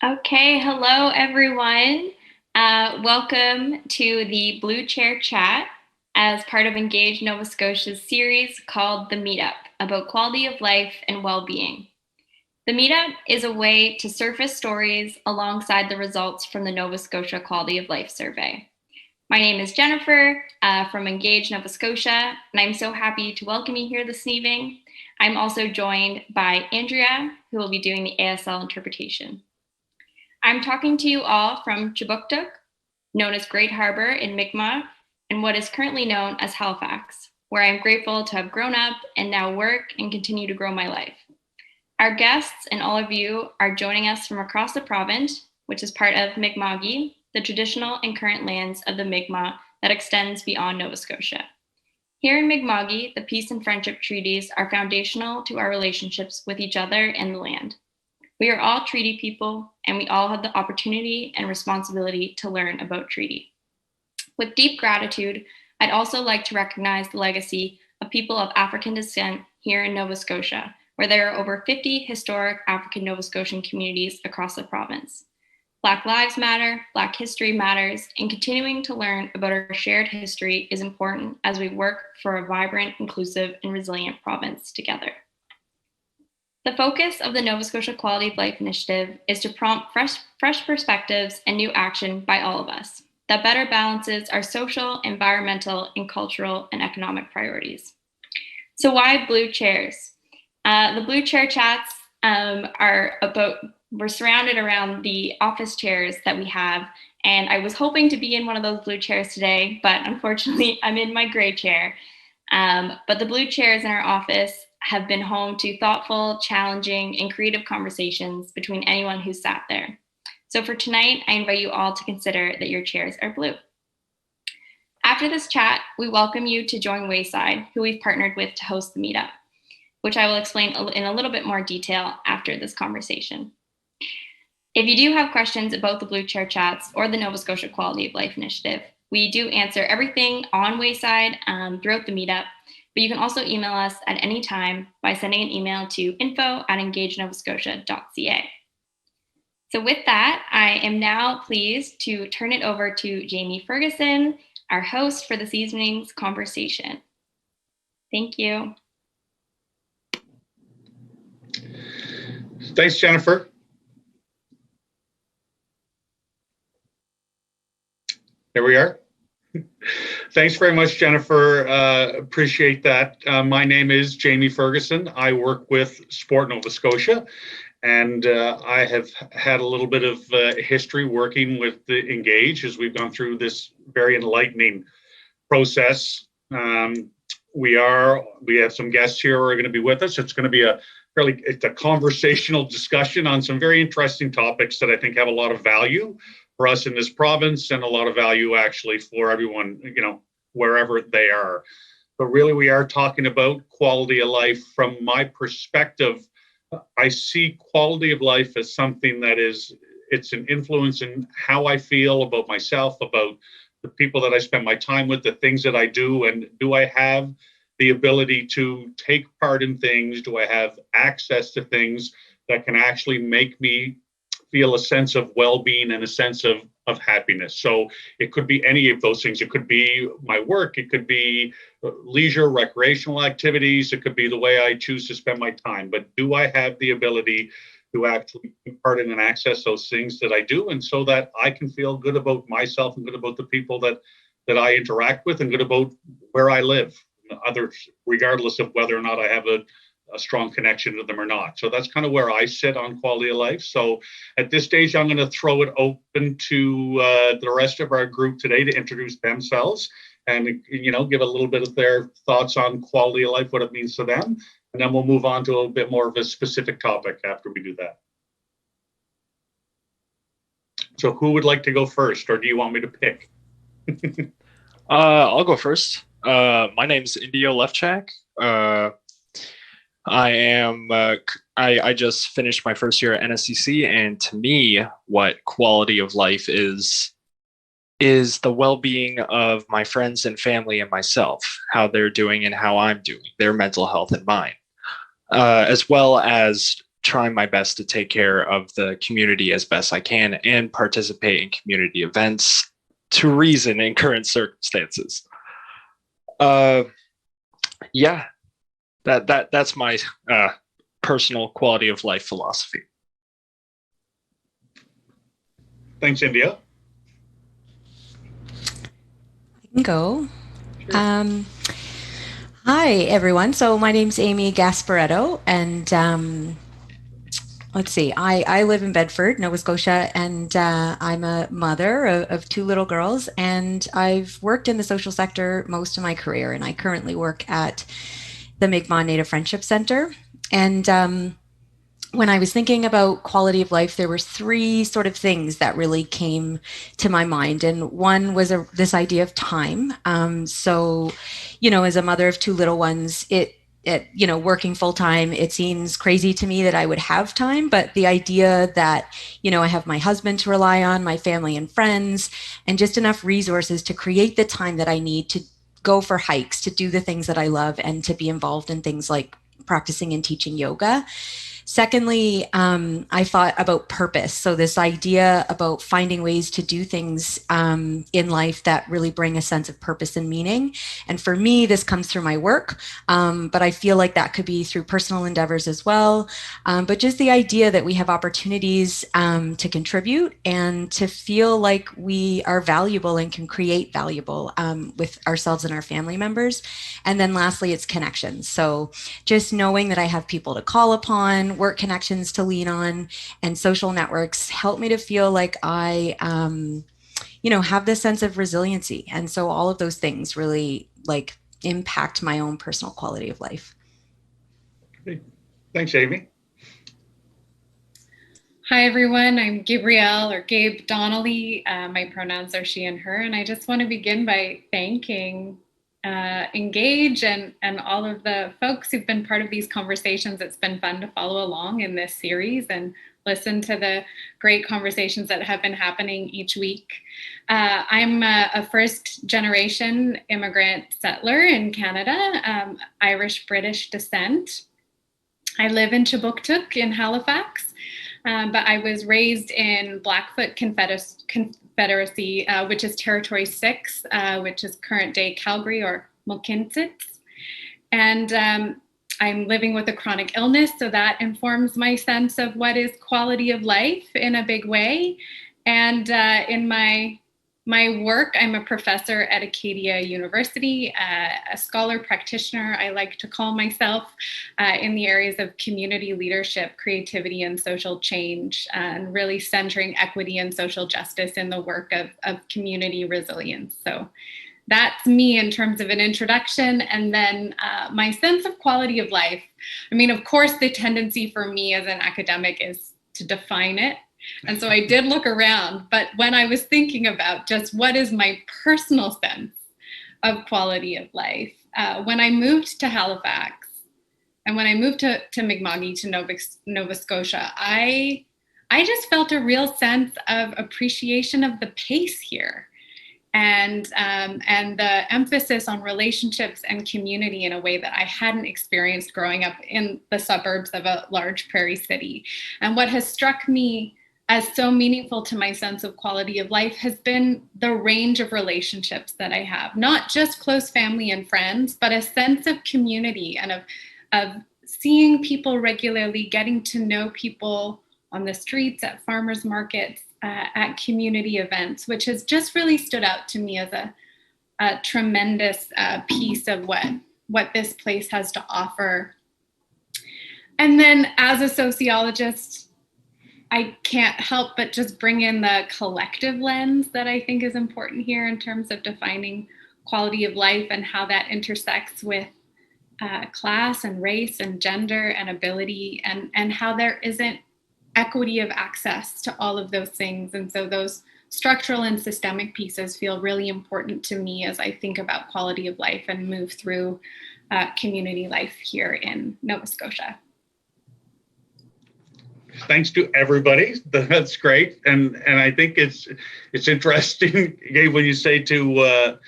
Okay, hello everyone. Welcome to the Blue Chair Chat as part of Engage Nova Scotia's series called The Meetup about quality of life and well-being. The Meetup is a way to surface stories alongside the results from the Nova Scotia Quality of Life Survey. My name is Jennifer from Engage Nova Scotia, and I'm so happy to welcome you here this evening. I'm also joined by Andrea, who will be doing the ASL interpretation. I'm talking to you all from Chibuktuk, known as Great Harbor in Mi'kmaq, and what is currently known as Halifax, where I'm grateful to have grown up and now work and continue to grow my life. Our guests and all of you are joining us from across the province, which is part of Mi'kma'ki, the traditional and current lands of the Mi'kmaq that extends beyond Nova Scotia. Here in Mi'kma'ki, the peace and friendship treaties are foundational to our relationships with each other and the land. We are all treaty people, and we all have the opportunity and responsibility to learn about treaty. With deep gratitude, I'd also like to recognize the legacy of people of African descent here in Nova Scotia, where there are over 50 historic African Nova Scotian communities across the province. Black Lives Matter, Black History Matters, and continuing to learn about our shared history is important as we work for a vibrant, inclusive, and resilient province together. The focus of the Nova Scotia Quality of Life Initiative is to prompt fresh perspectives and new action by all of us that better balances our social, environmental, and cultural and economic priorities. So why blue chairs? The blue chair chats we're surrounded around the office chairs that we have, and I was hoping to be in one of those blue chairs today, but unfortunately I'm in my gray chair. But the blue chairs in our office have been home to thoughtful, challenging, and creative conversations between anyone who sat there. So for tonight, I invite you all to consider that your chairs are blue. After this chat, we welcome you to join Wayside, who we've partnered with to host the meetup, which I will explain in a little bit more detail after this conversation. If you do have questions about the Blue Chair Chats or the Nova Scotia Quality of Life Initiative, we do answer everything on Wayside throughout the meetup, but you can also email us at any time by sending an email to info@engagenovascotia.ca. So with that, I am now pleased to turn it over to Jamie Ferguson, our host for this evening's conversation. Thank you. Thanks, Jennifer. There we are. Thanks very much, Jennifer. Appreciate that. My name is Jamie Ferguson. I work with Sport Nova Scotia, and I have had a little bit of history working with the Engage as we've gone through this very enlightening process. We have some guests here who are going to be with us. It's going to be a conversational discussion on some very interesting topics that I think have a lot of value for us in this province and a lot of value actually for everyone, wherever they are. But really, we are talking about quality of life. From my perspective, I see quality of life as something that it's an influence in how I feel about myself, about the people that I spend my time with, the things that I do, and do I have the ability to take part in things? Do I have access to things that can actually make me feel a sense of well-being and a sense of happiness? So it could be any of those things. It could be my work. It could be leisure, recreational activities. It could be the way I choose to spend my time. But do I have the ability to actually take part in and access those things that I do, and so that I can feel good about myself and good about the people that I interact with and good about where I live, others, regardless of whether or not I have a strong connection to them or not. So that's kind of where I sit on quality of life. So at this stage, I'm going to throw it open to the rest of our group today to introduce themselves and, give a little bit of their thoughts on quality of life, what it means to them. And then we'll move on to a bit more of a specific topic after we do that. So who would like to go first, or do you want me to pick? I'll go first. My name's Indio Lefchak. I just finished my first year at NSCC, and to me, what quality of life is the well-being of my friends and family and myself, how they're doing and how I'm doing, their mental health and mine, as well as trying my best to take care of the community as best I can and participate in community events to reason in current circumstances. Yeah, that's my personal quality of life philosophy. Thanks, India. I can go. Sure. Hi, everyone. So my name's Amy Gaspareto, and let's see, I live in Bedford, Nova Scotia, and I'm a mother of two little girls, and I've worked in the social sector most of my career, and I currently work at the Mi'kmaq Native Friendship Center. And when I was thinking about quality of life, there were three sort of things that really came to my mind. And one was this idea of time. So, as a mother of two little ones, working full time, it seems crazy to me that I would have time. But the idea that, I have my husband to rely on, my family and friends, and just enough resources to create the time that I need to go for hikes, to do the things that I love, and to be involved in things like practicing and teaching yoga. Secondly, I thought about purpose. So this idea about finding ways to do things in life that really bring a sense of purpose and meaning. And for me, this comes through my work, but I feel like that could be through personal endeavors as well. But just the idea that we have opportunities to contribute and to feel like we are valuable and can create valuable with ourselves and our family members. And then lastly, it's connections. So just knowing that I have people to call upon, work connections to lean on, and social networks help me to feel like I, have this sense of resiliency. And so all of those things really impact my own personal quality of life. Thanks, Amy. Hi, everyone. I'm Gabrielle or Gabe Donnelly. My pronouns are she and her. And I just want to begin by thanking Engage and all of the folks who've been part of these conversations. It's been fun to follow along in this series and listen to the great conversations that have been happening each week. I'm a first generation immigrant settler in Canada, Irish-British descent. I live in Chibuktuk in Halifax, but I was raised in Blackfoot Confederacy, which is Territory 6, which is current day Calgary or Mohkinstsis. And I'm living with a chronic illness, so that informs my sense of what is quality of life in a big way. And in my work, I'm a professor at Acadia University, a scholar practitioner, I like to call myself, in the areas of community leadership, creativity, and social change, and really centering equity and social justice in the work of community resilience. So that's me in terms of an introduction. And then my sense of quality of life. I mean, of course, the tendency for me as an academic is to define it. And so I did look around, but when I was thinking about just what is my personal sense of quality of life, when I moved to Halifax and when I moved to Mi'kmaq, to Nova Scotia, I just felt a real sense of appreciation of the pace here. And the emphasis on relationships and community in a way that I hadn't experienced growing up in the suburbs of a large prairie city. And what has struck me as so meaningful to my sense of quality of life has been the range of relationships that I have, not just close family and friends, but a sense of community and of seeing people regularly, getting to know people on the streets, at farmers markets, at community events, which has just really stood out to me as a tremendous piece of what this place has to offer. And then as a sociologist, I can't help but just bring in the collective lens that I think is important here in terms of defining quality of life and how that intersects with class and race and gender and ability, and how there isn't equity of access to all of those things. And so those structural and systemic pieces feel really important to me as I think about quality of life and move through community life here in Nova Scotia. Thanks to everybody. That's great, and I think it's interesting, Gabe, when you say to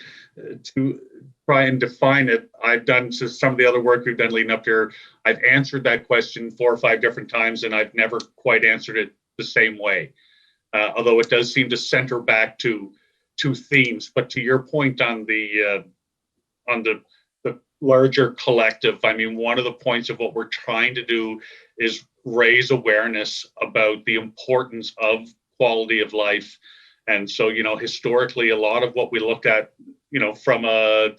try and define it, I've done some of the other work we've done leading up here. I've answered that question 4 or 5 different times, and I've never quite answered it the same way. Although it does seem to center back to two themes. But to your point on the larger collective, I mean, one of the points of what we're trying to do is raise awareness about the importance of quality of life. And so, historically, a lot of what we looked at, from a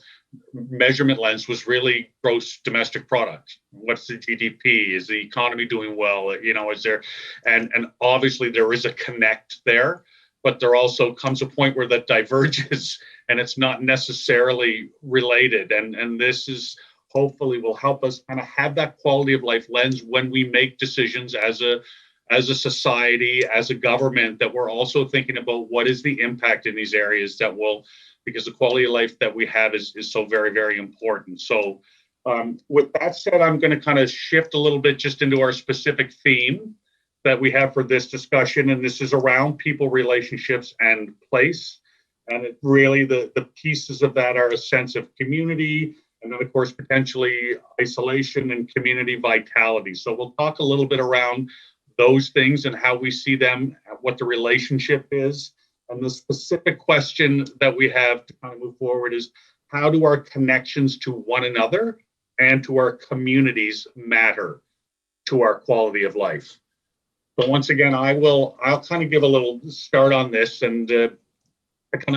measurement lens was really gross domestic product. What's the GDP? Is the economy doing well? Is there, and obviously there is a connect there, but there also comes a point where that diverges and it's not necessarily related. And this is hopefully will help us kind of have that quality of life lens when we make decisions as a society, as a government, that we're also thinking about what is the impact in these areas that will, because the quality of life that we have is so very, very important. So with that said, I'm going to kind of shift a little bit just into our specific theme that we have for this discussion. And this is around people, relationships, and place. And it really, the pieces of that are a sense of community, and then, of course, potentially isolation and community vitality. So we'll talk a little bit around those things and how we see them, what the relationship is. And the specific question that we have to kind of move forward is, how do our connections to one another and to our communities matter to our quality of life? But once again, I'll kind of give a little start on this, and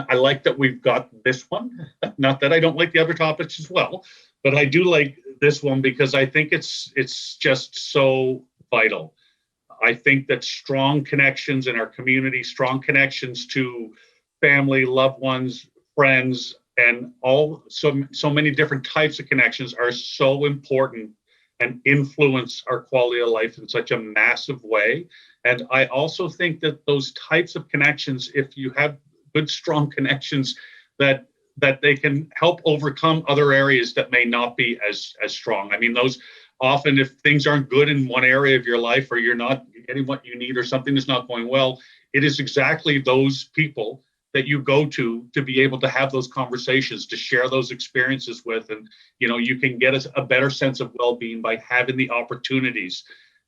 I like that we've got this one. Not that I don't like the other topics as well, but I do like this one because I think it's just so vital. I think that strong connections in our community, strong connections to family, loved ones, friends, and so many different types of connections are so important and influence our quality of life in such a massive way. And I also think that those types of connections, if you have good, strong connections, that they can help overcome other areas that may not be as strong. I mean, those often, if things aren't good in one area of your life, or you're not getting what you need, or something is not going well, it is exactly those people that you go to be able to have those conversations, to share those experiences with. And, you can get a better sense of well-being by having the opportunities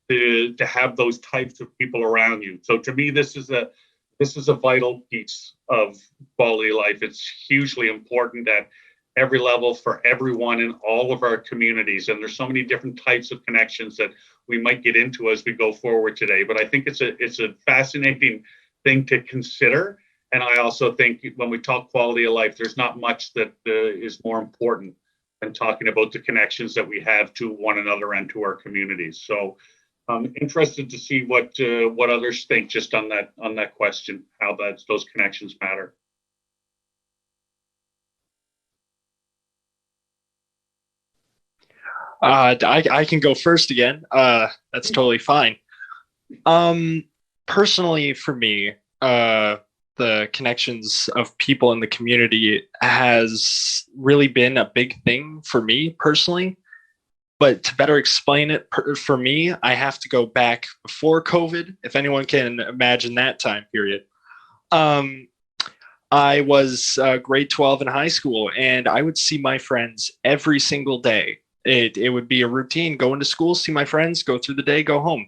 to have those types of people around you. So to me, this is a vital piece of quality of life. It's hugely important at every level for everyone in all of our communities. And there's so many different types of connections that we might get into as we go forward today. But I think it's a fascinating thing to consider. And I also think when we talk quality of life, there's not much that is more important than talking about the connections that we have to one another and to our communities. So I'm interested to see what others think just on that question, how those connections matter. I can go first again. That's totally fine. Personally, for me, the connections of people in the community has really been a big thing for me personally. But to better explain it for me, I have to go back before COVID, if anyone can imagine that time period. I was grade 12 in high school, and I would see my friends every single day. It would be a routine, go into school, see my friends, go through the day, go home.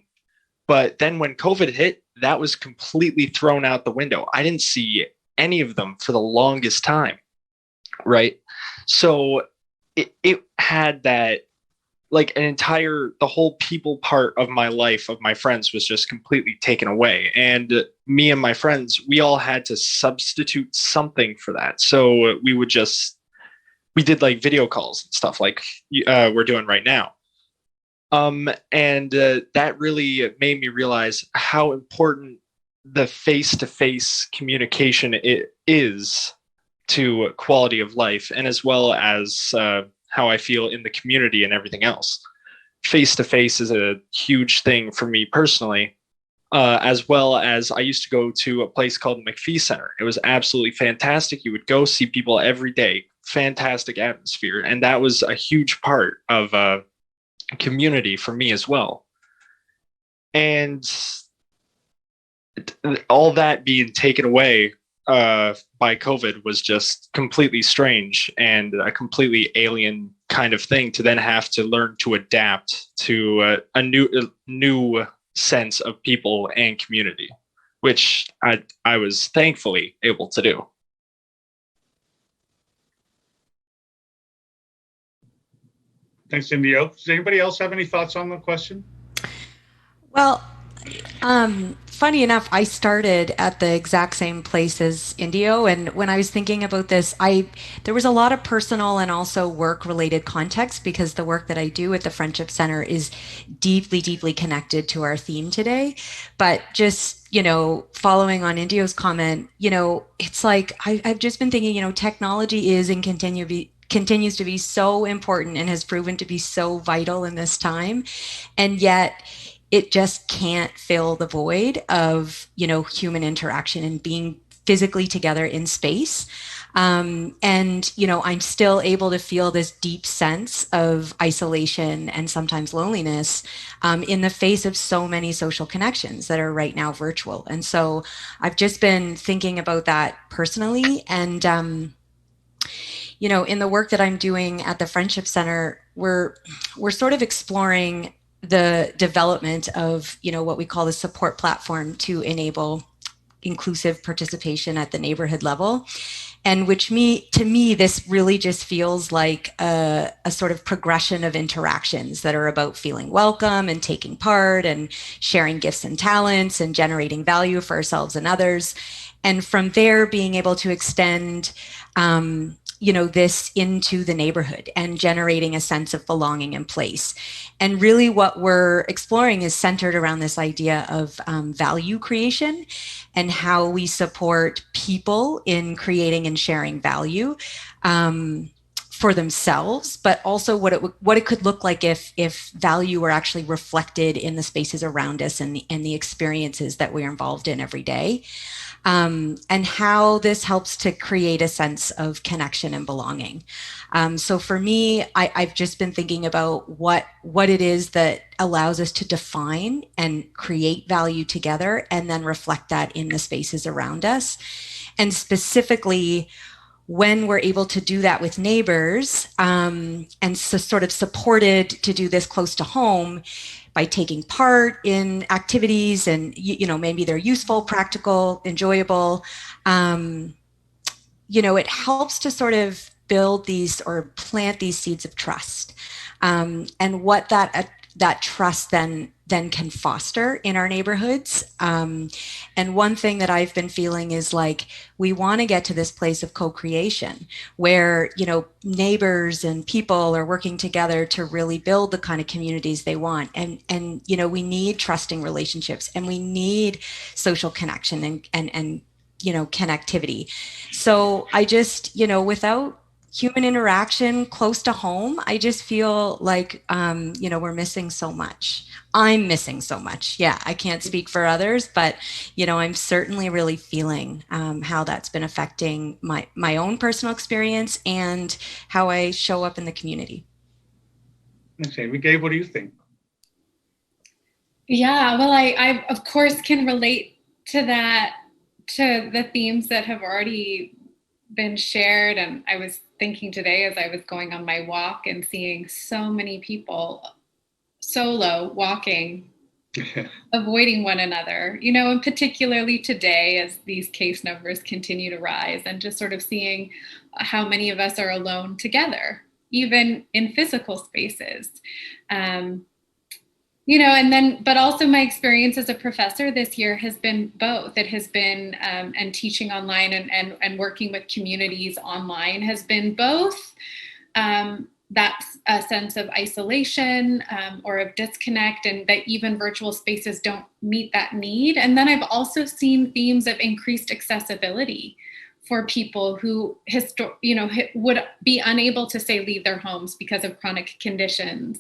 But then when COVID hit, that was completely thrown out the window. I didn't see any of them for the longest time, right? So it had that, like, the whole people part of my life, of my friends, was just completely taken away. And me and my friends, we all had to substitute something for that. So we did like video calls and stuff like we're doing right now. And that really made me realize how important the face-to-face communication is to quality of life, and as well as how I feel in the community and everything else. Face-to-face is a huge thing for me personally, as well as I used to go to a place called McPhee Center. It was absolutely fantastic. You would go see people every day, fantastic atmosphere. And that was a huge part of community for me as well. And all that being taken away by COVID was just completely strange and a completely alien kind of thing to then have to learn to adapt to a new sense of people and community, which I was thankfully able to do. Thanks, Indio. Does anybody else have any thoughts on the question? Well, funny enough, I started at the exact same place as Indio, and when I was thinking about this, there was a lot of personal and also work-related context because the work that I do at the Friendship Center is deeply, deeply connected to our theme today. But just, following on Indio's comment, it's like I've just been thinking, technology is and continues to be so important and has proven to be so vital in this time, and yet it just can't fill the void of human interaction and being physically together in space. And I'm still able to feel this deep sense of isolation and sometimes loneliness in the face of so many social connections that are right now virtual. And so I've just been thinking about that personally. And in the work that I'm doing at the Friendship Center, we're sort of exploring the development of, what we call the support platform to enable inclusive participation at the neighborhood level. And to me, this really just feels like a sort of progression of interactions that are about feeling welcome and taking part and sharing gifts and talents and generating value for ourselves and others. And from there, being able to extend this into the neighborhood and generating a sense of belonging and place. And really what we're exploring is centered around this idea of value creation and how we support people in creating and sharing value for themselves, but also what it could look like if value were actually reflected in the spaces around us and the experiences that we're involved in every day. And how this helps to create a sense of connection and belonging. So for me, I've just been thinking about what it is that allows us to define and create value together and then reflect that in the spaces around us. And specifically, when we're able to do that with neighbors and so sort of supported to do this close to home, by taking part in activities and, maybe they're useful, practical, enjoyable, it helps to sort of build these or plant these seeds of trust. And what that trust then can foster in our neighborhoods. And one thing that I've been feeling is like, we want to get to this place of co-creation where, neighbors and people are working together to really build the kind of communities they want. And we need trusting relationships and we need social connection and connectivity. So I just, without human interaction close to home, I just feel like, we're missing so much. I'm missing so much. Yeah, I can't speak for others, but, I'm certainly really feeling how that's been affecting my own personal experience and how I show up in the community. Okay, Gabe, what do you think? Yeah, well, I of course can relate to that, to the themes that have already been shared. And I was thinking today as I was going on my walk and seeing so many people solo walking, avoiding one another, and particularly today as these case numbers continue to rise, and just sort of seeing how many of us are alone together, even in physical spaces. But also my experience as a professor this year has been both. It has been, and teaching online and working with communities online has been both that's a sense of isolation or of disconnect, and that even virtual spaces don't meet that need. And then I've also seen themes of increased accessibility for people who would be unable to, say, leave their homes because of chronic conditions,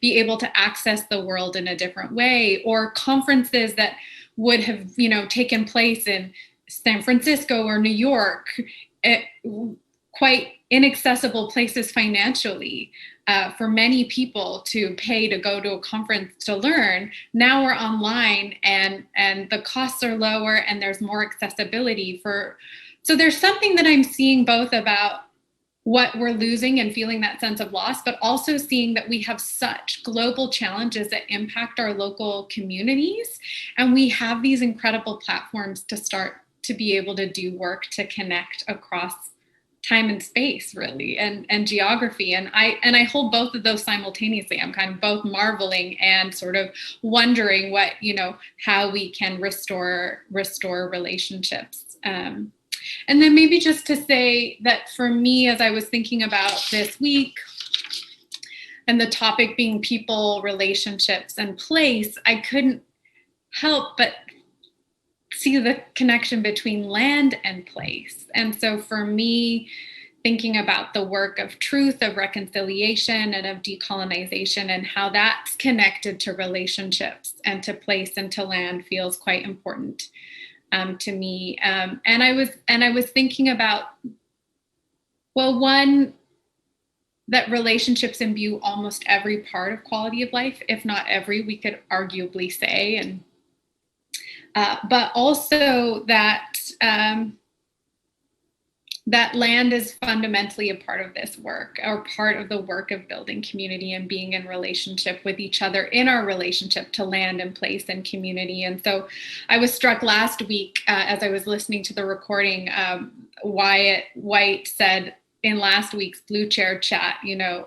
be able to access the world in a different way, or conferences that would have taken place in San Francisco or New York, quite inaccessible places financially for many people to pay to go to a conference to learn. Now we're online, and the costs are lower, and there's more accessibility so there's something that I'm seeing both about what we're losing and feeling that sense of loss, but also seeing that we have such global challenges that impact our local communities. And we have these incredible platforms to start to be able to do work to connect across time and space, really, and geography. And I hold both of those simultaneously. I'm kind of both marveling and sort of wondering how we can restore relationships. And then maybe just to say that for me, as I was thinking about this week and the topic being people, relationships, and place, I couldn't help but see the connection between land and place. And so for me, thinking about the work of truth, of reconciliation, and of decolonization, and how that's connected to relationships and to place and to land feels quite important to me. And I was thinking about, well, one, that relationships imbue almost every part of quality of life, if not every, we could arguably say, and but also that that land is fundamentally a part of this work, or part of the work of building community and being in relationship with each other in our relationship to land and place and community. And so I was struck last week as I was listening to the recording, Wyatt White said in last week's Blue Chair chat,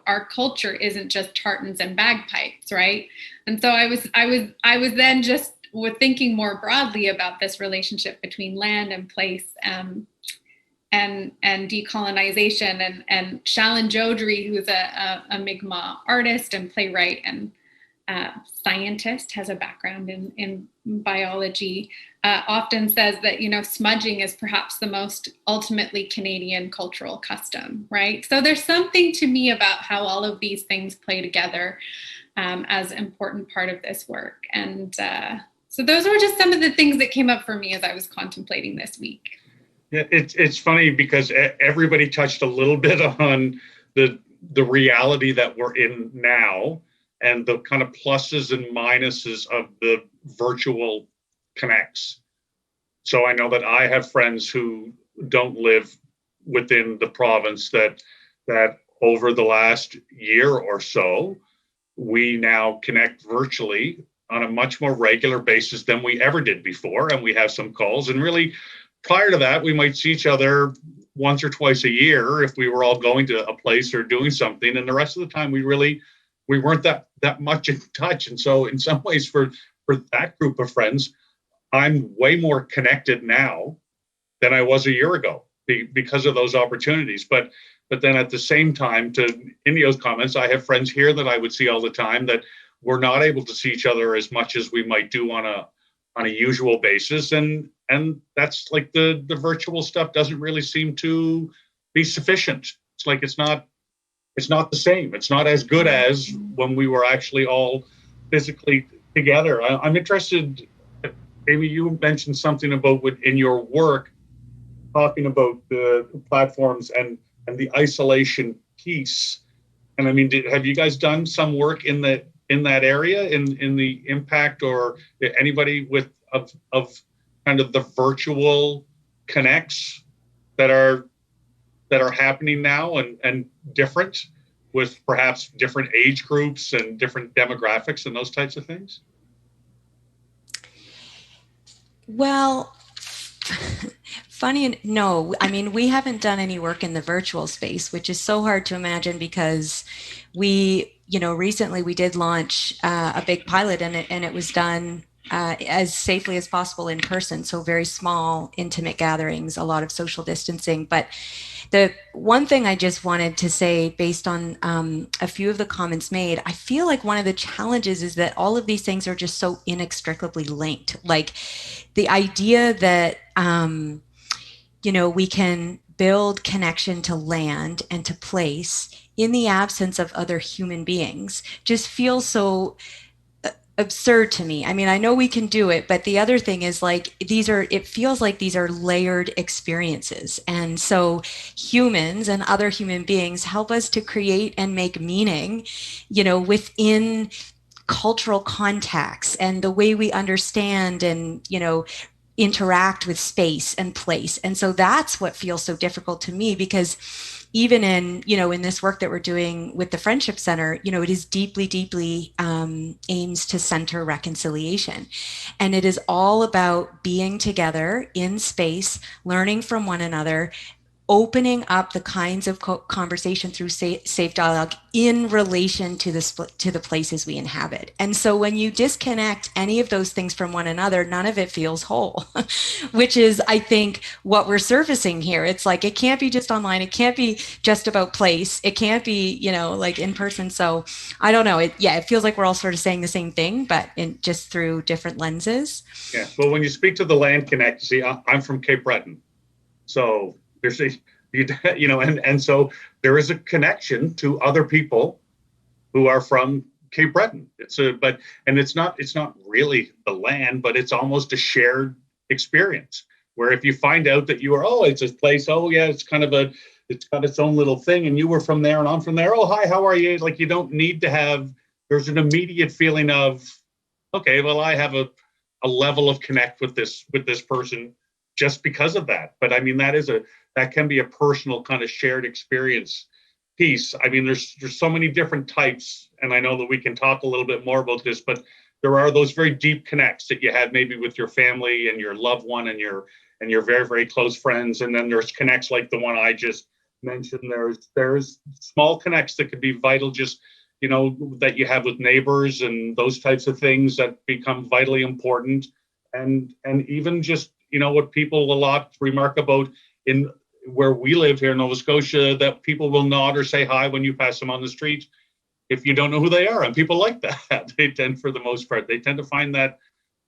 our culture isn't just tartans and bagpipes, right? And so I was then just thinking more broadly about this relationship between land and place, and decolonization, and Shalan Jodri, who's a Mi'kmaq artist and playwright and scientist, has a background in biology, often says that smudging is perhaps the most ultimately Canadian cultural custom, right? So there's something to me about how all of these things play together as an important part of this work. And so those were just some of the things that came up for me as I was contemplating this week. Yeah, it's funny because everybody touched a little bit on the reality that we're in now and the kind of pluses and minuses of the virtual connects. So I know that I have friends who don't live within the province that over the last year or so, we now connect virtually on a much more regular basis than we ever did before. And we have some calls, and really, prior to that, we might see each other once or twice a year if we were all going to a place or doing something. And the rest of the time, we weren't that much in touch. And so in some ways, for that group of friends, I'm way more connected now than I was a year ago because of those opportunities. But then at the same time, to Indio's comments, I have friends here that I would see all the time that we're not able to see each other as much as we might do on a usual basis. And that's like the virtual stuff doesn't really seem to be sufficient. It's like it's not the same. It's not as good as when we were actually all physically together. I'm interested, Amy, you mentioned something about in your work, talking about the platforms and the isolation piece. And I mean, have you guys done some work in that area, in the impact, or anybody of kind of the virtual connects that are happening now and different, with perhaps different age groups and different demographics and those types of things? Well, no, I mean, we haven't done any work in the virtual space, which is so hard to imagine because recently we did launch a big pilot, and it was done as safely as possible in person. So very small, intimate gatherings, a lot of social distancing. But the one thing I just wanted to say, based on a few of the comments made, I feel like one of the challenges is that all of these things are just so inextricably linked. Like the idea that, we can build connection to land and to place in the absence of other human beings just feels so absurd to me. I mean, I know we can do it, but the other thing is like it feels like these are layered experiences. And so humans and other human beings help us to create and make meaning, within cultural contexts and the way we understand and, interact with space and place. And so that's what feels so difficult to me, because even in this work that we're doing with the Friendship Center, it is deeply aims to center reconciliation. And it is all about being together in space, learning from one another, opening up the kinds of conversation through safe dialogue in relation to the places we inhabit. And so when you disconnect any of those things from one another, none of it feels whole, which is, I think, what we're surfacing here. It's like, it can't be just online. It can't be just about place. It can't be, like in person. So I don't know. It feels like we're all sort of saying the same thing, but just through different lenses. Yeah. Well, when you speak to the Land Connect, see, I'm from Cape Breton. So there's and so there is a connection to other people who are from Cape Breton. It's not really the land, but it's almost a shared experience where if you find out that it's a place, it's got its own little thing, and you were from there and I'm from there. Oh, hi, how are you? Like, you don't need to have, there's an immediate feeling of, okay, well, I have a level of connect with this person just because of that. But I mean, that can be a personal kind of shared experience piece. I mean, there's so many different types, and I know that we can talk a little bit more about this, but there are those very deep connects that you have maybe with your family and your loved one and your very, very close friends. And then there's connects like the one I just mentioned. There's small connects that could be vital, just, that you have with neighbors and those types of things that become vitally important. And even just, what people a lot remark about in where we live here in Nova Scotia, that people will nod or say hi when you pass them on the street if you don't know who they are. And people like that. They tend, for the most part, to find that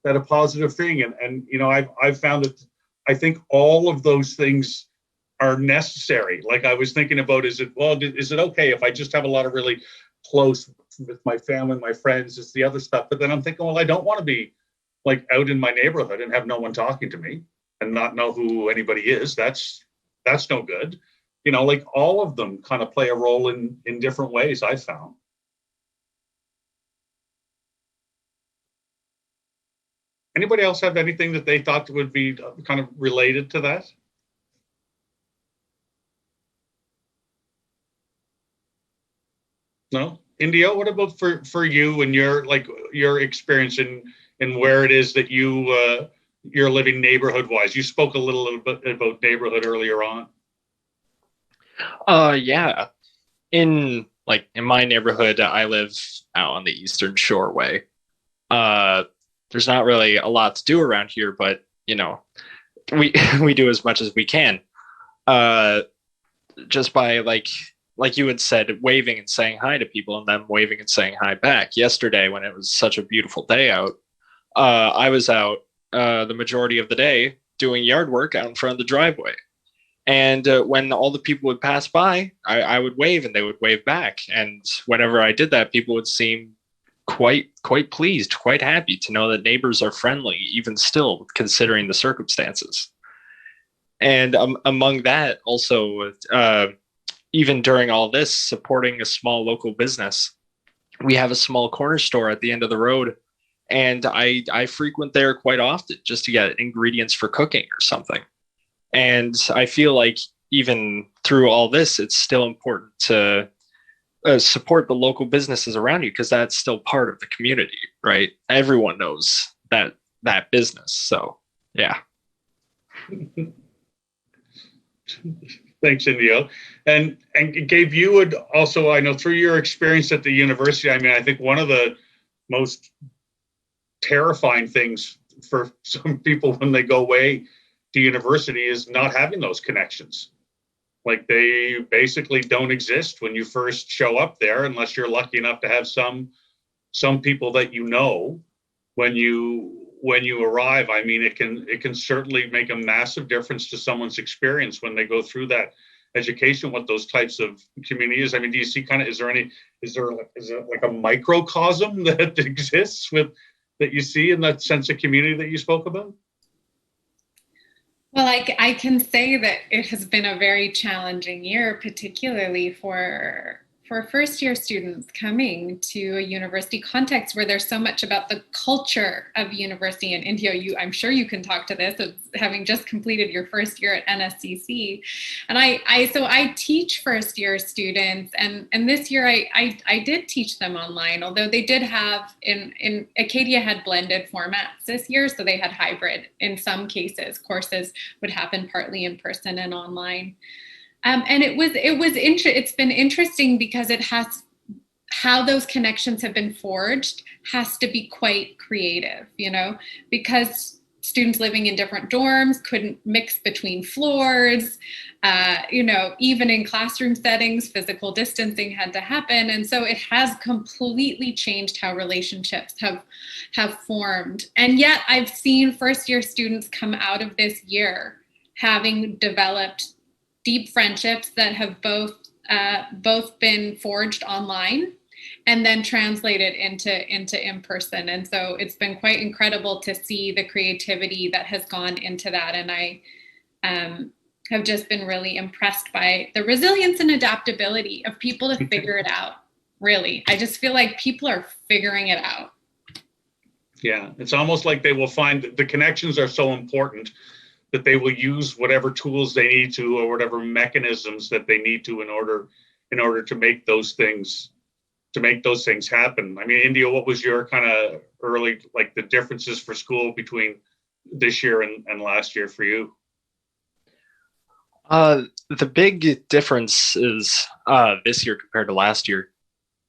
a positive thing. And I've found that I think all of those things are necessary. Like, I was thinking about, is it okay if I just have a lot of really close with my family, my friends, it's the other stuff. But then I'm thinking, well, I don't want to be like out in my neighborhood and have no one talking to me and not know who anybody is. That's no good. Like, all of them kind of play a role in different ways, I've found. Anybody else have anything that they thought would be kind of related to that? No? India, what about for you and your experience in where it is that you're living neighborhood wise? You spoke a little bit about neighborhood earlier on. Yeah. In my neighborhood, I live out on the Eastern Shore way. There's not really a lot to do around here, but we do as much as we can. Just by like you had said, waving and saying hi to people and them waving and saying hi back. Yesterday, when it was such a beautiful day out, I was out the majority of the day doing yard work out in front of the driveway. And when all the people would pass by, I would wave and they would wave back. And whenever I did that, people would seem quite pleased, quite happy to know that neighbors are friendly, even still, considering the circumstances. And among that, also, even during all this, supporting a small local business, we have a small corner store at the end of the road. And I frequent there quite often just to get ingredients for cooking or something. And I feel like even through all this, it's still important to support the local businesses around you, because that's still part of the community, right? Everyone knows that business. So, yeah. Thanks, Indio. And Gabe, you would also, I know through your experience at the university, I mean, I think one of the most terrifying things for some people when they go away to university is not having those connections. Like, they basically don't exist when you first show up there, unless you're lucky enough to have some people that when you arrive. I mean, it can certainly make a massive difference to someone's experience when they go through that education, what those types of community is? I mean, do you see is there like a microcosm that exists that you see in that sense of community that you spoke about? Well, I can say that it has been a very challenging year, particularly for first-year students coming to a university context where there's so much about the culture of university. And India, I'm sure you can talk to this, having just completed your first year at NSCC. And I teach first-year students, and this year I did teach them online, although they did have in Acadia had blended formats this year, so they had hybrid in some cases. Courses would happen partly in person and online. And it's been interesting because how those connections have been forged has to be quite creative, because students living in different dorms couldn't mix between floors, even in classroom settings, physical distancing had to happen. And so it has completely changed how relationships have formed. And yet I've seen first-year students come out of this year having developed deep friendships that have both been forged online and then translated into in-person. And so it's been quite incredible to see the creativity that has gone into that. And I have just been really impressed by the resilience and adaptability of people to figure it out. Really, I just feel like people are figuring it out. Yeah, it's almost like they will find the connections are so important that they will use whatever tools they need to, or whatever mechanisms that they need to in order to make those things happen. I mean, India, what was your kind of early, like the differences for school between this year and last year for you? The big difference is this year compared to last year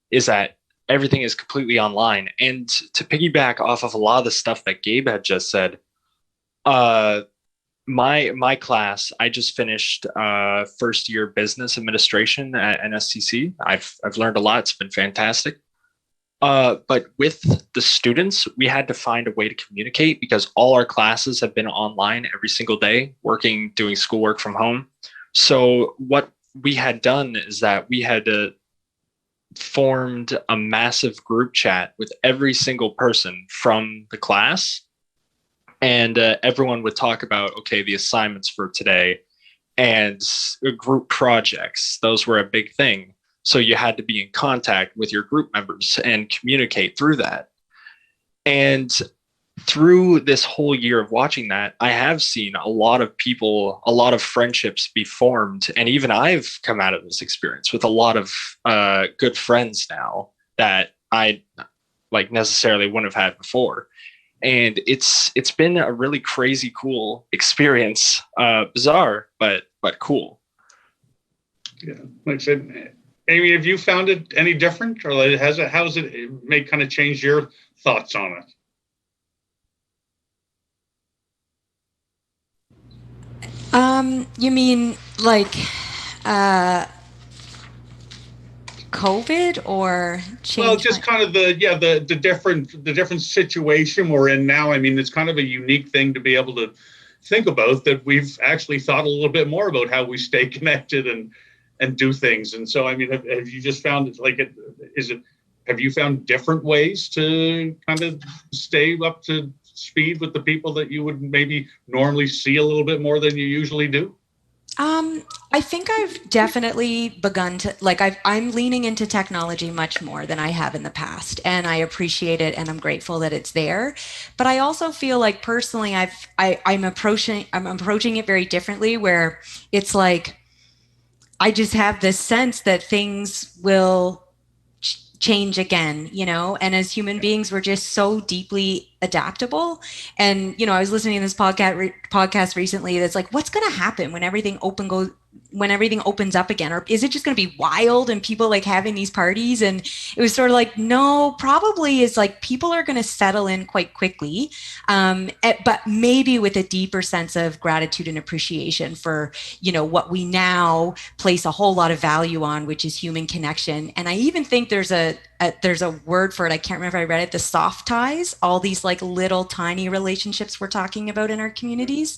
is that everything is completely online. And to piggyback off of a lot of the stuff that Gabe had just said, my class, I just finished first year business administration at NSCC. I've learned a lot. It's been fantastic. But with the students, we had to find a way to communicate because all our classes have been online every single day, doing schoolwork from home. So what we had done is that we had formed a massive group chat with every single person from the class. And everyone would talk about, okay, the assignments for today and group projects. Those were a big thing. So you had to be in contact with your group members and communicate through that. And through this whole year of watching that, I have seen a lot of friendships be formed. And even I've come out of this experience with a lot of good friends now that I necessarily wouldn't have had before. And it's been a really crazy, cool experience. Bizarre, but cool. Yeah, like I said, Amy, have you found it any different, or how's it kind of changed your thoughts on it? You mean like COVID or change? Well, just kind of the different situation we're in now. I mean, it's kind of a unique thing to be able to think about, that we've actually thought a little bit more about how we stay connected and do things. And so, I mean, have you just found have you found different ways to kind of stay up to speed with the people that you would maybe normally see a little bit more than you usually do? I think I've definitely begun to, I'm leaning into technology much more than I have in the past, and I appreciate it, and I'm grateful that it's there. But I also feel like personally, I'm approaching it very differently, where it's like, I just have this sense that things will change again, and as human beings, we're just so deeply adaptable. And, I was listening to this podcast recently that's like, what's going to happen when everything opens up again? Or is it just going to be wild and people having these parties? And it was sort of like, no, probably is people are going to settle in quite quickly. But maybe with a deeper sense of gratitude and appreciation for, what we now place a whole lot of value on, which is human connection. And I even think there's a word for it. I can't remember if I read it, the soft ties, all these little tiny relationships we're talking about in our communities.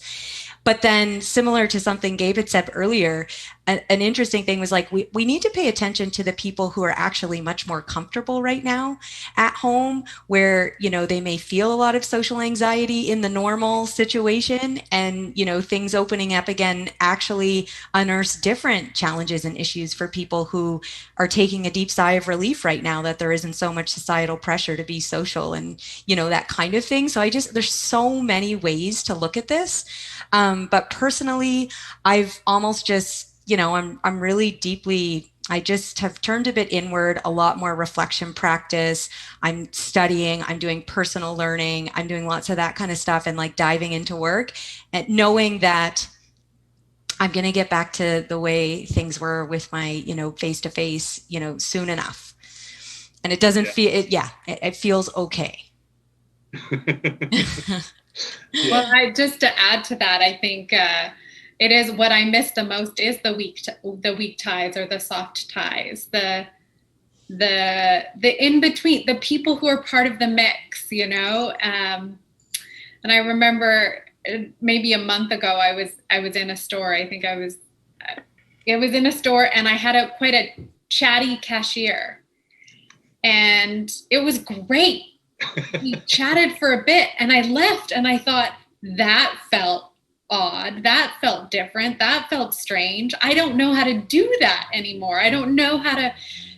But then, similar to something Gabe had said earlier, an interesting thing was like, we need to pay attention to the people who are actually much more comfortable right now at home, where, you know, they may feel a lot of social anxiety in the normal situation, and, you know, things opening up again actually unearths different challenges and issues for people who are taking a deep sigh of relief right now that there isn't so much societal pressure to be social, and, you know, that kind of thing. So there's so many ways to look at this. But personally, I've almost just, you know, I'm really deeply, I just have turned a bit inward, a lot more reflection practice. I'm studying, I'm doing personal learning, I'm doing lots of that kind of stuff, and like diving into work and knowing that I'm going to get back to the way things were with my, you know, face to face, you know, soon enough. And it doesn't feel it. Yeah, it feels okay. Well, just to add to that, I think it is what I miss the most is the weak ties, or the soft ties, the in between, the people who are part of the mix, you know. And I remember maybe a month ago, I was in a store. I think it was in a store, and I had quite a chatty cashier, and it was great. We chatted for a bit, and I left, and I thought, that felt odd, that felt different, that felt strange. I don't know how to do that anymore. I don't know how to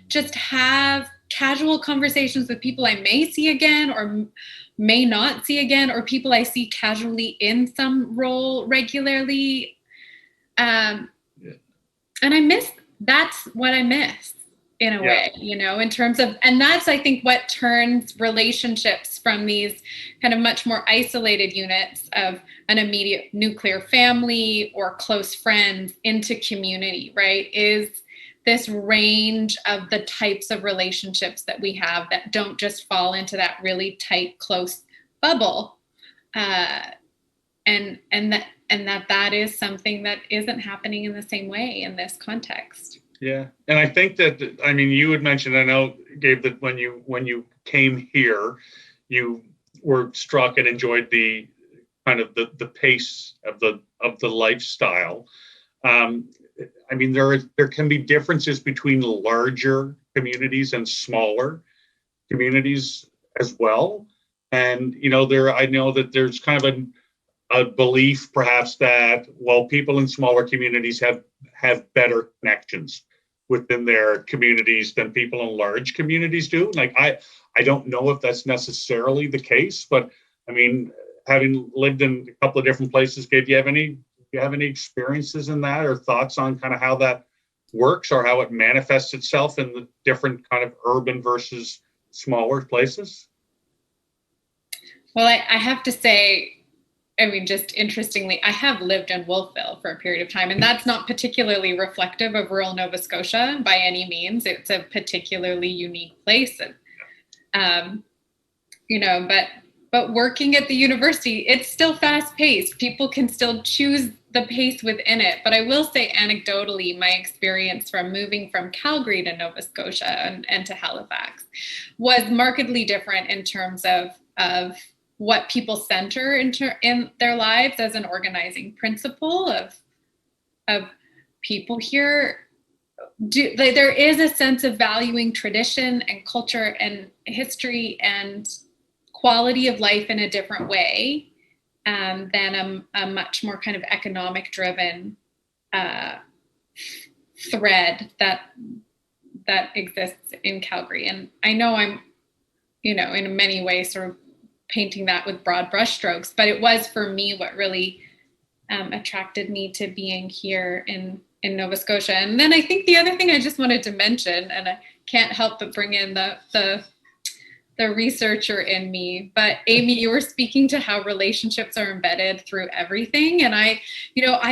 just have casual conversations with people I may see again or may not see again, or people I see casually in some role regularly. And that's what I miss in a way, you know, in terms of, and that's, I think, what turns relationships from these kind of much more isolated units of an immediate nuclear family or close friends into community, right? Is this range of the types of relationships that we have that don't just fall into that really tight, close bubble. And that is something that isn't happening in the same way in this context. Yeah, and I think that, I mean, you had mentioned, I know, Gabe, that when you came here, you were struck and enjoyed the kind of the pace of the lifestyle. I mean, there can be differences between larger communities and smaller communities as well. And, you know, I know that there's kind of a belief perhaps that, well, people in smaller communities have better connections within their communities than people in large communities do. Like, I don't know if that's necessarily the case, but I mean, having lived in a couple of different places, Gabe, do you have any experiences in that, or thoughts on kind of how that works, or how it manifests itself in the different kind of urban versus smaller places? Well, I have to say, I mean, just interestingly, I have lived in Wolfville for a period of time, and that's not particularly reflective of rural Nova Scotia by any means. It's a particularly unique place, and you know, but working at the university, it's still fast paced. People can still choose the pace within it. But I will say, anecdotally, my experience from moving from Calgary to Nova Scotia and to Halifax was markedly different in terms of what people center in their lives as an organizing principle of people here. There is a sense of valuing tradition and culture and history and quality of life in a different way than a much more kind of economic driven thread that exists in Calgary. And I know I'm, you know, in many ways sort of painting that with broad brushstrokes, but it was for me what really attracted me to being here in Nova Scotia. And then I think the other thing I just wanted to mention, and I can't help but bring in the researcher in me, but Amy, you were speaking to how relationships are embedded through everything. And I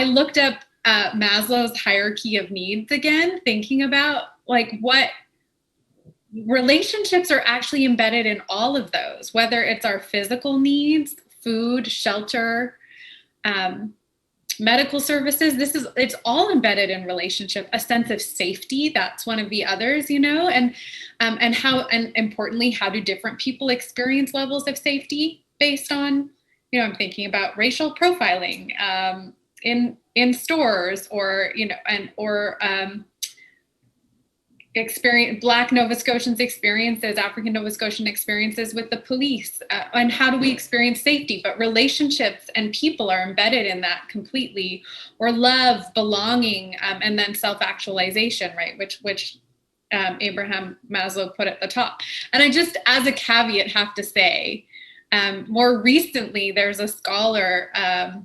looked up Maslow's hierarchy of needs again, thinking about like what relationships are actually embedded in all of those, whether it's our physical needs, food, shelter, medical services. It's all embedded in relationship. A sense of safety, that's one of the others, you know, and importantly, how do different people experience levels of safety based on, you know, I'm thinking about racial profiling, in stores, or experience Black Nova Scotians experiences, African Nova Scotian experiences with the police, and how do we experience safety? But relationships and people are embedded in that completely, or love, belonging, and then self-actualization, right? Which Abraham Maslow put at the top. And I just, as a caveat, have to say, more recently, there's a scholar of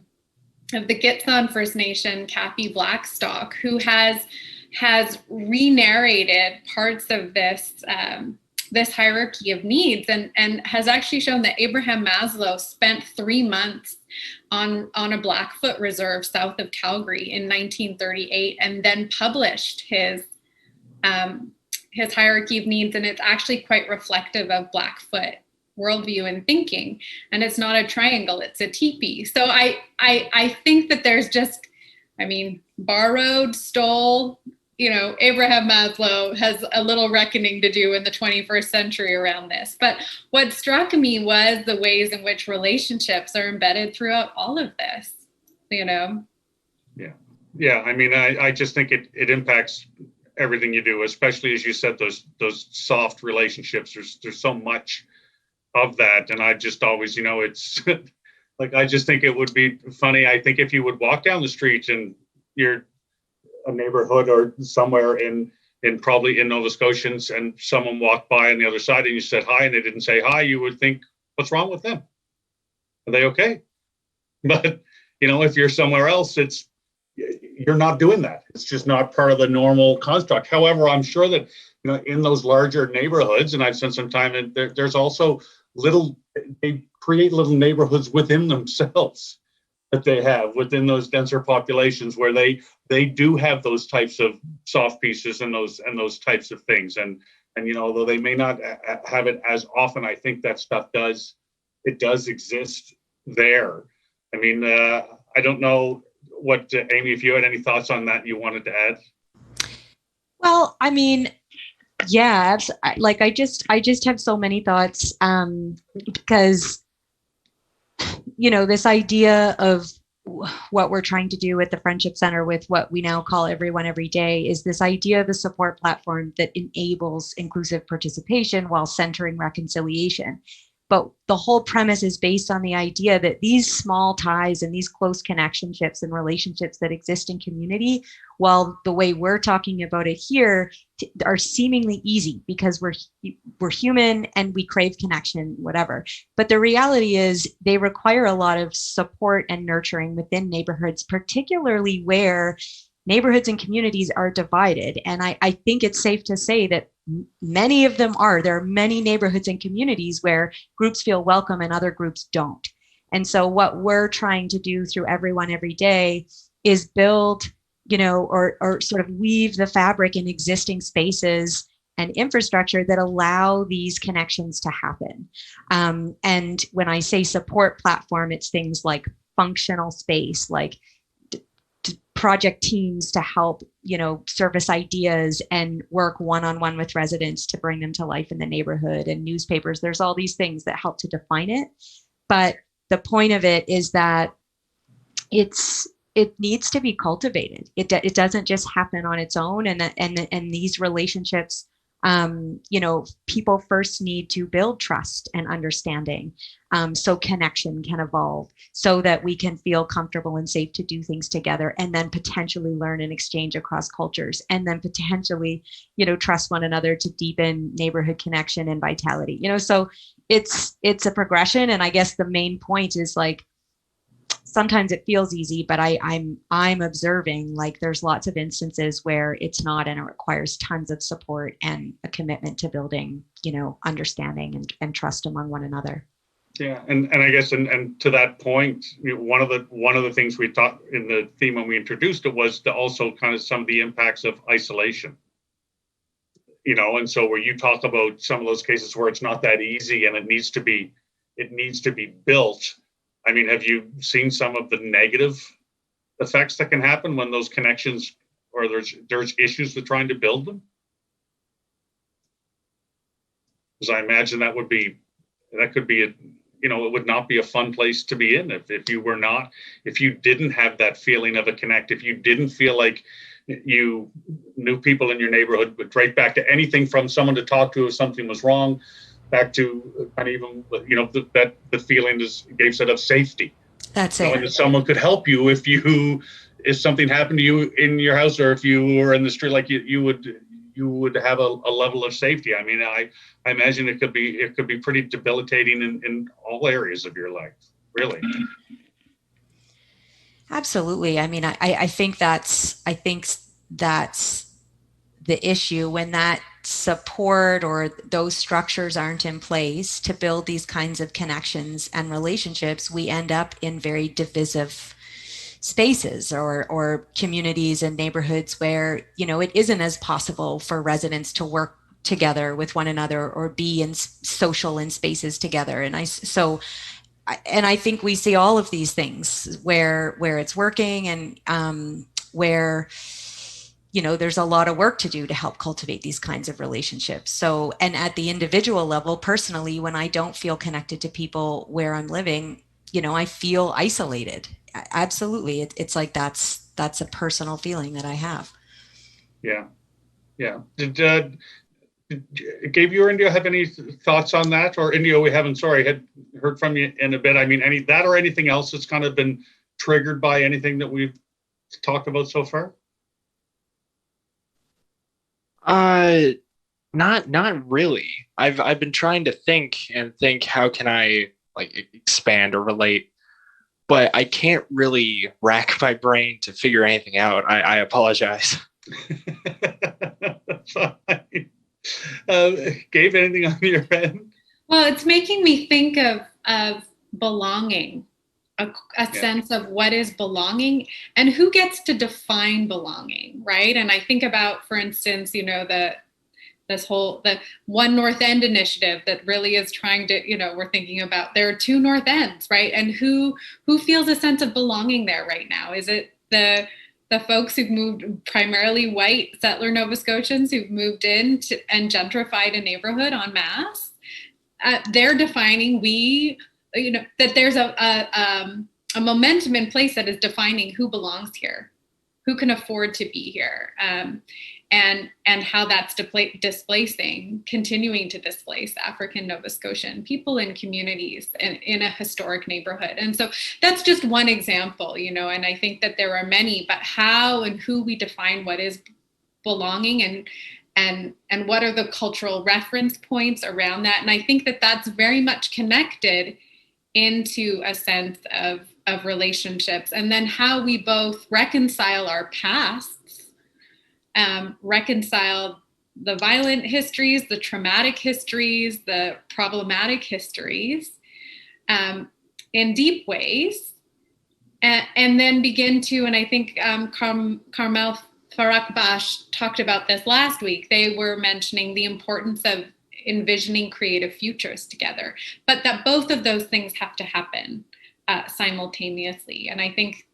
the Gitxsan First Nation, Kathy Blackstock, who has re-narrated parts of this this hierarchy of needs, and has actually shown that Abraham Maslow spent 3 months on a Blackfoot reserve south of Calgary in 1938, and then published his hierarchy of needs, and it's actually quite reflective of Blackfoot worldview and thinking. And it's not a triangle, it's a teepee. So I think that there's just, borrowed, stole, Abraham Maslow has a little reckoning to do in the 21st century around this. But what struck me was the ways in which relationships are embedded throughout all of this, Yeah. I just think it impacts everything you do, especially, as you said, those soft relationships. There's so much of that. And I just always, it's like, I just think it would be funny. I think if you would walk down the street and you're a neighborhood or somewhere in probably in Nova Scotians, and someone walked by on the other side and you said hi and they didn't say hi, you would think, what's wrong with them? Are they okay? But, if you're somewhere else, you're not doing that. It's just not part of the normal construct. However, I'm sure that, in those larger neighborhoods, and I've spent some time in there, there's also they create little neighborhoods within themselves that they have within those denser populations, where they do have those types of soft pieces and those types of things. And although they may not have it as often, I think that stuff does exist there. I don't know what, Amy, if you had any thoughts on that you wanted to add. Well, yeah, I just have so many thoughts, because, this idea of what we're trying to do at the Friendship Center with what we now call Everyone Every Day is this idea of a support platform that enables inclusive participation while centering reconciliation. But the whole premise is based on the idea that these small ties and these close connectionships and relationships that exist in community, while the way we're talking about it here, are seemingly easy because we're human and we crave connection, whatever. But the reality is they require a lot of support and nurturing within neighborhoods, particularly where neighborhoods and communities are divided. And I think it's safe to say that many of them are. There are many neighborhoods and communities where groups feel welcome and other groups don't. And so what we're trying to do through Everyone Every Day is build, or sort of weave the fabric in existing spaces and infrastructure that allow these connections to happen. And when I say support platform, it's things like functional space, like project teams to help, service ideas and work one-on-one with residents to bring them to life in the neighborhood, and newspapers. There's all these things that help to define it. But the point of it is that it needs to be cultivated. It doesn't just happen on its own. And these relationships, people first need to build trust and understanding, so connection can evolve, so that we can feel comfortable and safe to do things together, and then potentially learn and exchange across cultures, and then potentially, trust one another to deepen neighborhood connection and vitality. So it's a progression. And I guess the main point is, like, sometimes it feels easy, but I'm observing, like, there's lots of instances where it's not, and it requires tons of support and a commitment to building, understanding and trust among one another. Yeah, and I guess and to that point, one of the things we talked in the theme when we introduced it was to also kind of some of the impacts of isolation. And so where you talk about some of those cases where it's not that easy and it needs to be built. Have you seen some of the negative effects that can happen when those connections, or there's issues with trying to build them? Because I imagine that could be it would not be a fun place to be in if you didn't have that feeling of a connect, if you didn't feel like you knew people in your neighborhood, but right back to anything from someone to talk to if something was wrong, back to kind of even, the feeling, as Gabe said, of safety. That's knowing it. that someone could help you if something happened to you in your house, or if you were in the street, like you would have a level of safety. I mean, I imagine it could be pretty debilitating in all areas of your life, really. Absolutely. I mean, I think that's the issue, when that support or those structures aren't in place to build these kinds of connections and relationships. We end up in very divisive spaces or communities and neighborhoods where, it isn't as possible for residents to work together with one another or be in social in spaces together. And I think we see all of these things where it's working, and where there's a lot of work to do to help cultivate these kinds of relationships. So, and at the individual level, personally, when I don't feel connected to people where I'm living, I feel isolated. Absolutely. It's like that's a personal feeling that I have. Yeah. Did Gabe, you or India have any thoughts on that? Or India, we haven't, had heard from you in a bit. I mean, any that or anything else that's kind of been triggered by anything that we've talked about so far? Not really. I've been trying to think how can I expand or relate, but I can't really rack my brain to figure anything out. I apologize. Fine. Gabe, anything on your end? Well, it's making me think of belonging, a sense of what is belonging and who gets to define belonging, right? And I think about, for instance, the One North End initiative that really is trying to, we're thinking about, there are two North Ends, right? And who feels a sense of belonging there right now? Is it the folks who've moved, primarily white settler Nova Scotians who've moved in and gentrified a neighborhood en masse? They're defining that there's a momentum in place that is defining who belongs here, who can afford to be here, and how that's continuing to displace African Nova Scotian people in communities in a historic neighborhood. And so that's just one example, and I think that there are many, but how and who we define what is belonging and what are the cultural reference points around that. And I think that that's very much connected into a sense of relationships, and then how we both reconcile our pasts, reconcile the violent histories, the traumatic histories, the problematic histories, in deep ways, and then begin to, and I think Carmel Farakbash talked about this last week. They were mentioning the importance of envisioning creative futures together, but that both of those things have to happen simultaneously. And I think,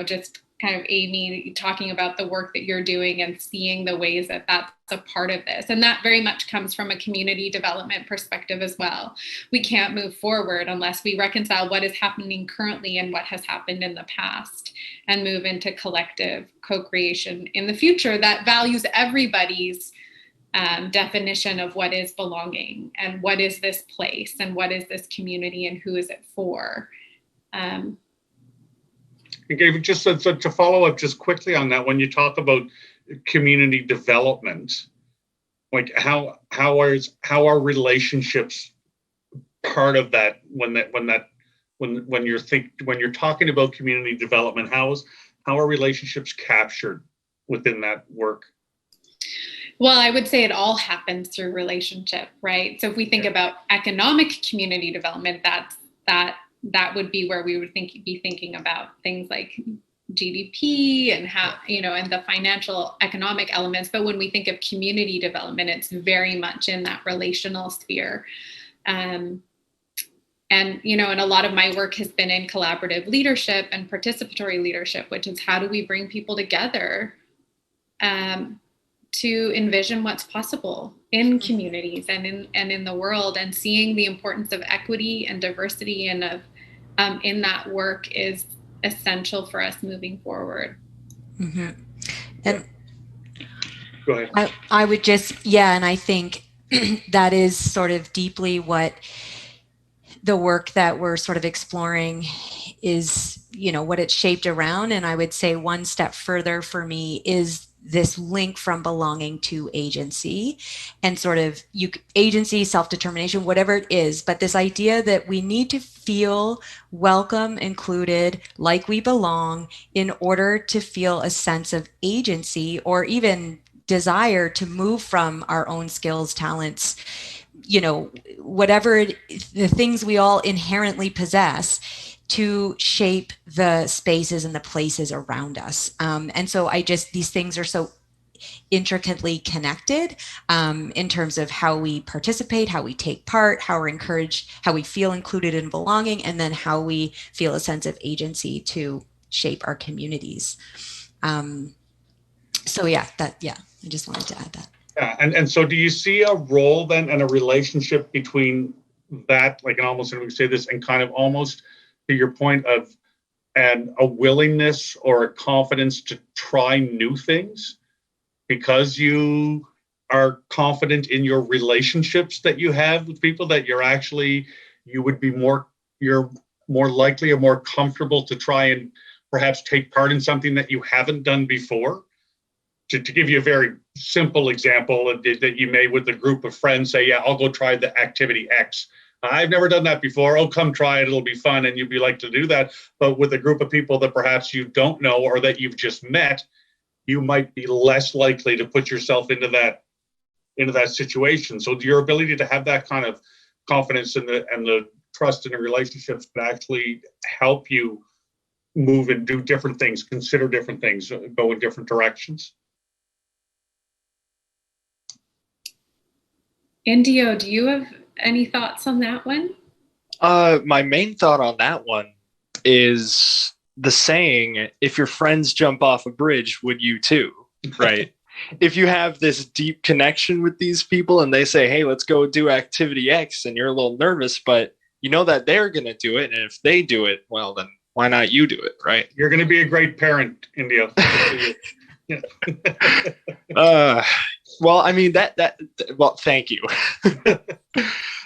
just kind of Amy talking about the work that you're doing and seeing the ways that that's a part of this. And that very much comes from a community development perspective as well. We can't move forward unless we reconcile what is happening currently and what has happened in the past, and move into collective co-creation in the future that values everybody's definition of what is belonging, and what is this place, and what is this community, and who is it for. And Gabe, just to follow up just quickly on that, when you talk about community development, like how are relationships part of that? When you're talking about community development, how are relationships captured within that work? Well, I would say it all happens through relationship, right? So if we think about economic community development, that would be where we would be thinking about things like GDP and how, and the financial economic elements. But when we think of community development, it's very much in that relational sphere. And a lot of my work has been in collaborative leadership and participatory leadership, which is how do we bring people together to envision what's possible in communities and in the world, and seeing the importance of equity and diversity and of in that work is essential for us moving forward. Mm-hmm. And go ahead. I would just, and I think that is sort of deeply what the work that we're sort of exploring is, what it's shaped around. And I would say one step further for me is this link from belonging to agency, and sort of agency, self-determination, whatever it is, but this idea that we need to feel welcome, included, like we belong, in order to feel a sense of agency or even desire to move from our own skills, talents, whatever the things we all inherently possess, to shape the spaces and the places around us. And so these things are so intricately connected in terms of how we participate, how we take part, how we're encouraged, how we feel included and belonging, and then how we feel a sense of agency to shape our communities. I just wanted to add that. Yeah, and so do you see a role then and a relationship between that, like, and almost, and we say this, and kind of almost to your point of a willingness or a confidence to try new things because you are confident in your relationships that you have with people, that you're more likely or more comfortable to try and perhaps take part in something that you haven't done before. To give you a very simple example that you made with a group of friends, say, yeah, I'll go try the activity X. I've never done that before. Oh, come try it. It'll be fun. And you'd be like to do that. But with a group of people that perhaps you don't know or that you've just met, you might be less likely to put yourself into that situation. So your ability to have that kind of confidence and the trust in the relationships can actually help you move and do different things, consider different things, go in different directions. Indio, do you have any thoughts on that one? My main thought on that one is the saying, if your friends jump off a bridge, would you too? Right? If you have this deep connection with these people and they say, hey, let's go do activity X, and you're a little nervous, but you know that they're going to do it. And if they do it, well, then why not you do it? Right? You're going to be a great parent, Indio. Well, I mean, well, thank you.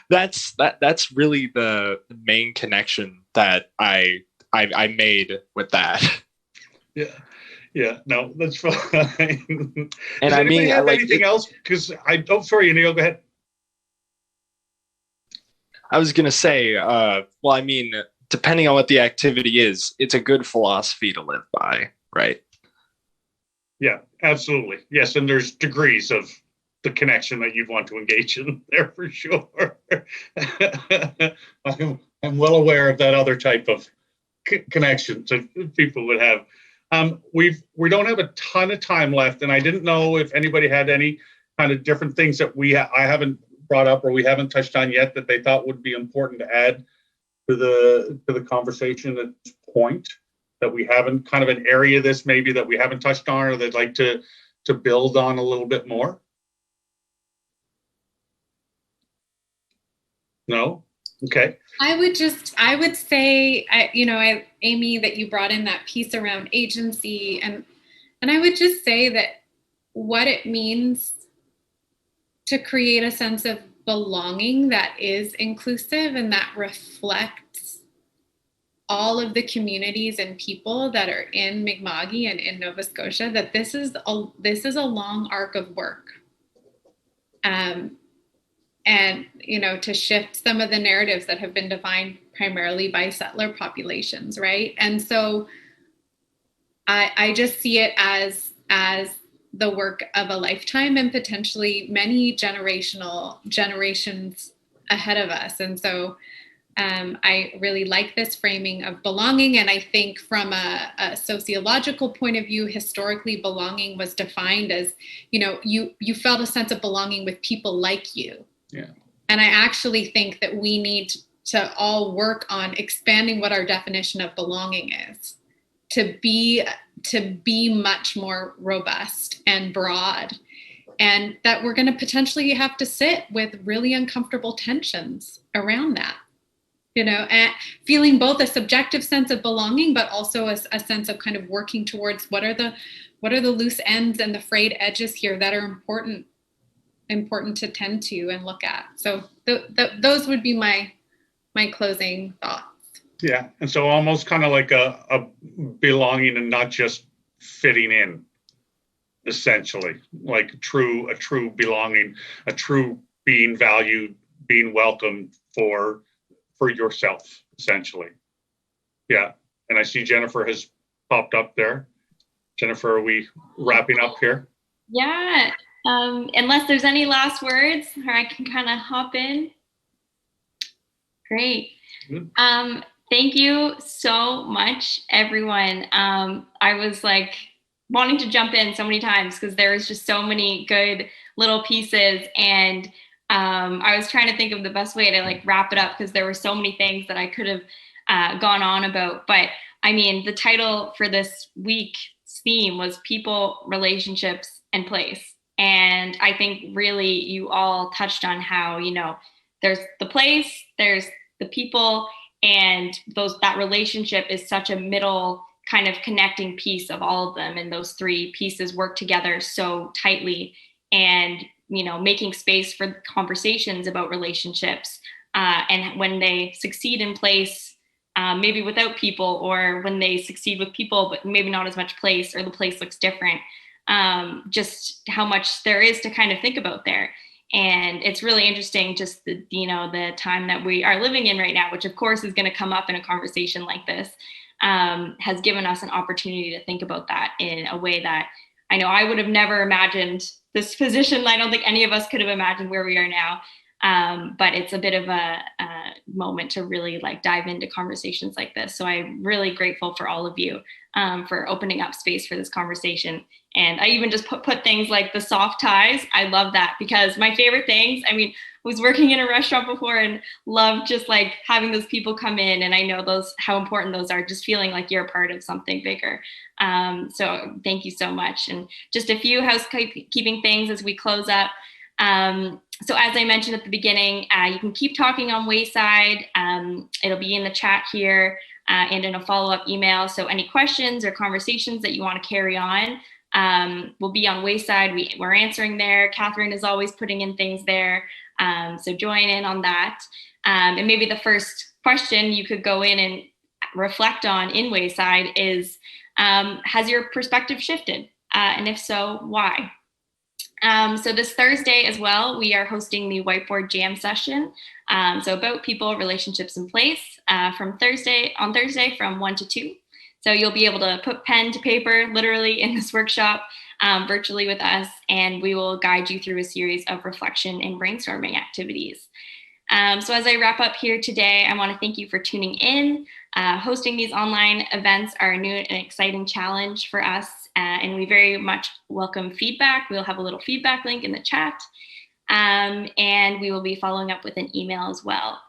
That's really the main connection that I made with that. Yeah, no, that's fine. And I mean, have anything else? Because sorry, Indio, go ahead. I was going to say, well, I mean, depending on what the activity is, it's a good philosophy to live by, right? Yeah, absolutely. Yes, and there's degrees of the connection that you want to engage in there for sure. I'm well aware of that other type of connection that people would have. We don't have a ton of time left, and I didn't know if anybody had any kind of different things that I haven't brought up or we haven't touched on yet that they thought would be important to add to the conversation at this point, that we haven't, kind of an area of this maybe that we haven't touched on or they'd like to build on a little bit more? No? Okay. I would say, Amy, that you brought in that piece around agency, and I would just say that what it means to create a sense of belonging that is inclusive and that reflects all of the communities and people that are in Mi'kma'ki and in Nova Scotia, that this is a long arc of work. And, to shift some of the narratives that have been defined primarily by settler populations, right? And so I just see it as the work of a lifetime and potentially many generations ahead of us. And so I really like this framing of belonging. And I think from a sociological point of view, historically, belonging was defined as, you felt a sense of belonging with people like you. Yeah. And I actually think that we need to all work on expanding what our definition of belonging is, to be much more robust and broad, and that we're going to potentially have to sit with really uncomfortable tensions around that, and feeling both a subjective sense of belonging, but also a sense of kind of working towards what are the loose ends and the frayed edges here that are important to tend to and look at. So those would be my closing thoughts. Yeah, and so almost kind of like a belonging and not just fitting in, essentially, like a true belonging, a true being valued, being welcomed for yourself, essentially. Yeah, and I see Jennifer has popped up there. Jennifer, are we wrapping up here? Yeah, unless there's any last words, or I can kind of hop in. Great. Thank you so much, everyone. I was like wanting to jump in so many times because there was just so many good little pieces, and I was trying to think of the best way to like wrap it up because there were so many things that I could have gone on about. But I mean, the title for this week's theme was People, Relationships, and Place. And I think really you all touched on how, there's the place, there's the people, and that relationship is such a middle kind of connecting piece of all of them. And those three pieces work together so tightly, and, making space for conversations about relationships. And when they succeed in place, maybe without people, or when they succeed with people, but maybe not as much place, or the place looks different, just how much there is to kind of think about there. And it's really interesting, just the time that we are living in right now, which of course is going to come up in a conversation like this, has given us an opportunity to think about that in a way that I know I would have never imagined this position. I don't think any of us could have imagined where we are now. But it's a bit of a moment to really like dive into conversations like this. So I'm really grateful for all of you for opening up space for this conversation. And I even just put things like the soft ties. I love that, because my favorite things, I was working in a restaurant before and loved just like having those people come in. And I know how important those are, just feeling like you're a part of something bigger. So thank you so much. And just a few housekeeping things as we close up. So as I mentioned at the beginning, you can keep talking on Wayside. It'll be in the chat here and in a follow-up email. So any questions or conversations that you want to carry on will be on Wayside. We're answering there. Catherine is always putting in things there. So join in on that. And maybe the first question you could go in and reflect on in Wayside is, has your perspective shifted? And if so, why? So this Thursday as well, we are hosting the Whiteboard Jam session. So about people, relationships, and place on Thursday from 1 to 2. So you'll be able to put pen to paper literally in this workshop virtually with us, and we will guide you through a series of reflection and brainstorming activities. So as I wrap up here today, I want to thank you for tuning in. Hosting these online events are a new and exciting challenge for us, and we very much welcome feedback. We'll have a little feedback link in the chat, and we will be following up with an email as well.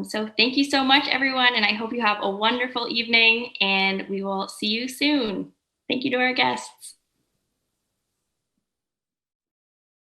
So thank you so much, everyone, and I hope you have a wonderful evening, and we will see you soon. Thank you to our guests.